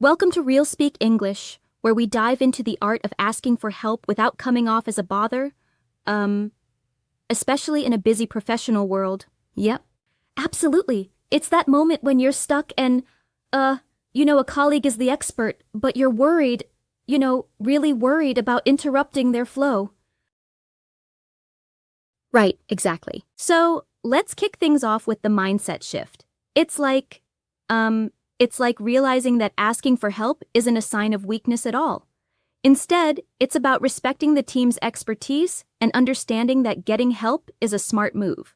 Welcome to RealSpeak English, where we dive into the art of asking for help without coming off as a bother. Especially in a busy professional world. Yep. Absolutely. It's that moment when you're stuck and, a colleague is the expert, but you're worried, really worried about interrupting their flow. Right, exactly. So, let's kick things off with the mindset shift. It's like realizing that asking for help isn't a sign of weakness at all. Instead, it's about respecting the team's expertise and understanding that getting help is a smart move.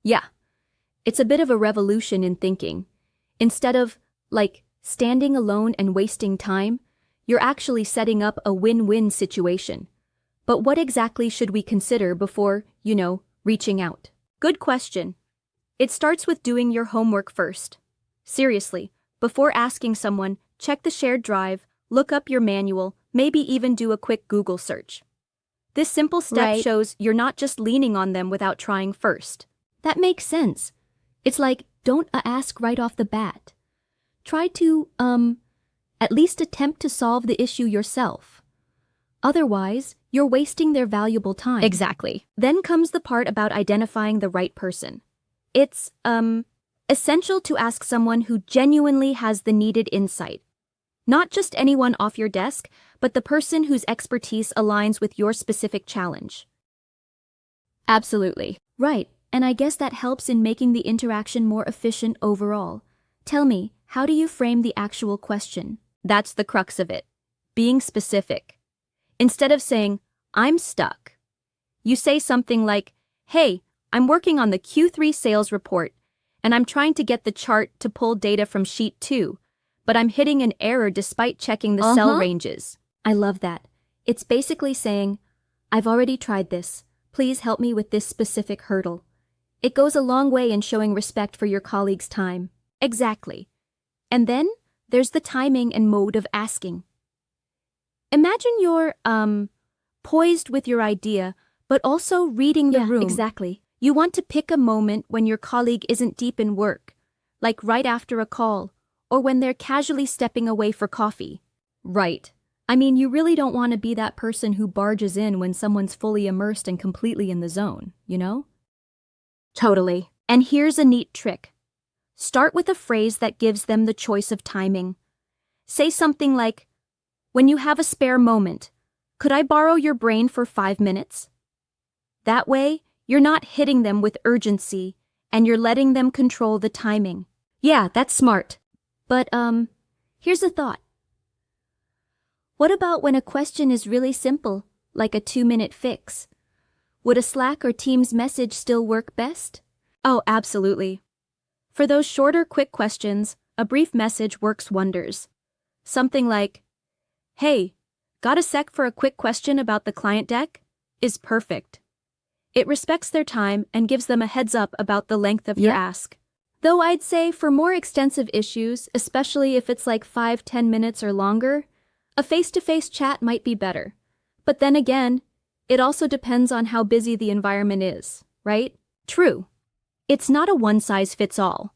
Yeah. It's a bit of a revolution in thinking. Instead of, standing alone and wasting time, you're actually setting up a win-win situation. But what exactly should we consider before, reaching out? Good question. It starts with doing your homework first. Seriously, before asking someone, check the shared drive, look up your manual, maybe even do a quick Google search. This simple step shows you're not just leaning on them without trying first. That makes sense. It's like, don't ask right off the bat. Try to, at least attempt to solve the issue yourself. Otherwise, you're wasting their valuable time. Exactly. Then comes the part about identifying the right person. It's, essential to ask someone who genuinely has the needed insight. Not just anyone off your desk, but the person whose expertise aligns with your specific challenge. Absolutely. Right, and I guess that helps in making the interaction more efficient overall. Tell me, how do you frame the actual question? That's the crux of it. Being specific. Instead of saying, I'm stuck, you say something like, hey, I'm working on the Q3 sales report, and I'm trying to get the chart to pull data from sheet 2, but I'm hitting an error despite checking the cell ranges. I love that. It's basically saying, I've already tried this. Please help me with this specific hurdle. It goes a long way in showing respect for your colleague's time. Exactly. And then, there's the timing and mode of asking. Imagine you're, poised with your idea, but also reading the room. Exactly. You want to pick a moment when your colleague isn't deep in work, like right after a call, or when they're casually stepping away for coffee. Right. I mean, you really don't want to be that person who barges in when someone's fully immersed and completely in the zone, Totally. And here's a neat trick. Start with a phrase that gives them the choice of timing. Say something like, when you have a spare moment, could I borrow your brain for 5 minutes? That way, you're not hitting them with urgency, and you're letting them control the timing. Yeah, that's smart. But, here's a thought. What about when a question is really simple, like a 2-minute fix? Would a Slack or Teams message still work best? Oh, absolutely. For those shorter, quick questions, a brief message works wonders. Something like, hey, got a sec for a quick question about the client deck? Is perfect. It respects their time and gives them a heads up about the length of your ask. Though I'd say for more extensive issues, especially if it's like 5-10 minutes or longer, a face-to-face chat might be better. But then again, it also depends on how busy the environment is, right? True. It's not a one-size-fits-all.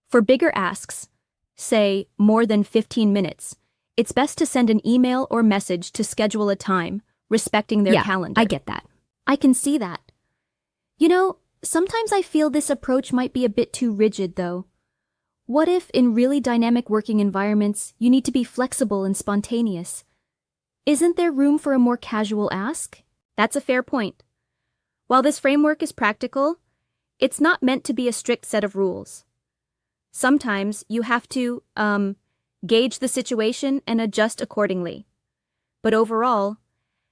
For bigger asks, say more than 15 minutes, it's best to send an email or message to schedule a time, respecting their calendar. I get that. I can see that. Sometimes I feel this approach might be a bit too rigid, though. What if, in really dynamic working environments, you need to be flexible and spontaneous? Isn't there room for a more casual ask? That's a fair point. While this framework is practical, it's not meant to be a strict set of rules. Sometimes you have to, gauge the situation and adjust accordingly. But overall,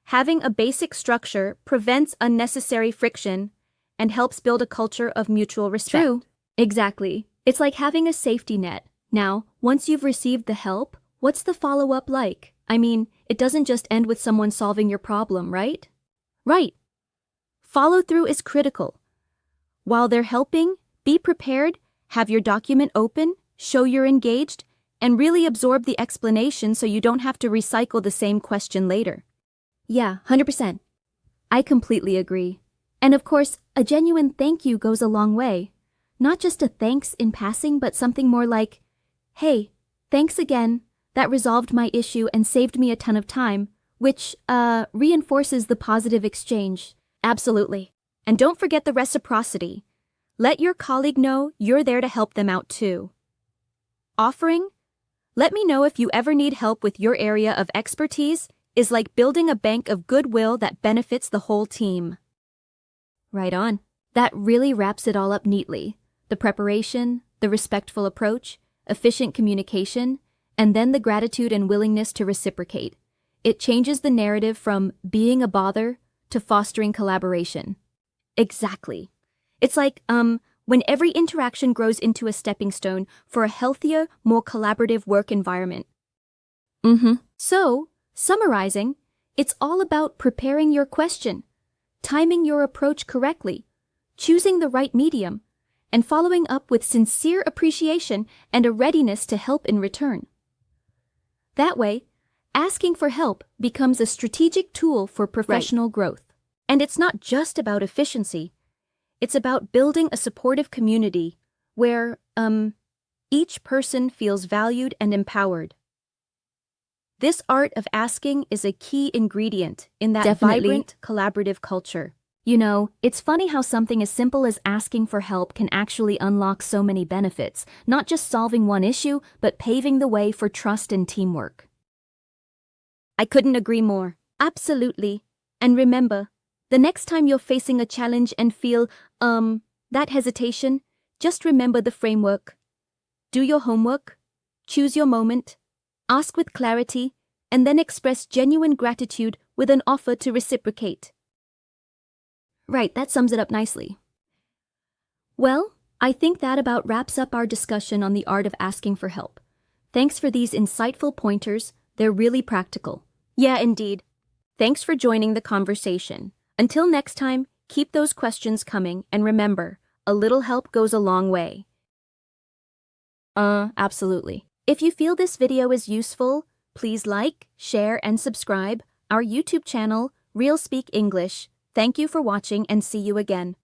having a basic structure prevents unnecessary friction and helps build a culture of mutual respect. True. Exactly. It's like having a safety net. Now, once you've received the help, what's the follow-up like? I mean, it doesn't just end with someone solving your problem, right? Right. Follow-through is critical. While they're helping, be prepared, have your document open, show you're engaged, and really absorb the explanation so you don't have to recycle the same question later. Yeah, 100%. I completely agree. And of course, a genuine thank you goes a long way. Not just a thanks in passing, but something more like, "Hey, thanks again. That resolved my issue and saved me a ton of time," which, reinforces the positive exchange. Absolutely. And don't forget the reciprocity. Let your colleague know you're there to help them out too. Offering, "Let me know if you ever need help with your area of expertise," is like building a bank of goodwill that benefits the whole team. Right on. That really wraps it all up neatly. The preparation, the respectful approach, efficient communication, and then the gratitude and willingness to reciprocate. It changes the narrative from being a bother to fostering collaboration. Exactly. It's like, when every interaction grows into a stepping stone for a healthier, more collaborative work environment. So, summarizing, it's all about preparing your question, timing your approach correctly, choosing the right medium, and following up with sincere appreciation and a readiness to help in return. That way, asking for help becomes a strategic tool for professional growth. And it's not just about efficiency. It's about building a supportive community where, each person feels valued and empowered. This art of asking is a key ingredient in that vibrant, collaborative culture. You know, it's funny how something as simple as asking for help can actually unlock so many benefits, not just solving one issue, but paving the way for trust and teamwork. I couldn't agree more. Absolutely. And remember, the next time you're facing a challenge and feel, that hesitation, just remember the framework. Do your homework, choose your moment, ask with clarity, and then express genuine gratitude with an offer to reciprocate. Right, that sums it up nicely. Well, I think that about wraps up our discussion on the art of asking for help. Thanks for these insightful pointers. They're really practical. Yeah, indeed. Thanks for joining the conversation. Until next time, keep those questions coming, and remember, a little help goes a long way. Absolutely. If you feel this video is useful, please like, share, and subscribe our YouTube channel, RealSpeak English. Thank you for watching and see you again.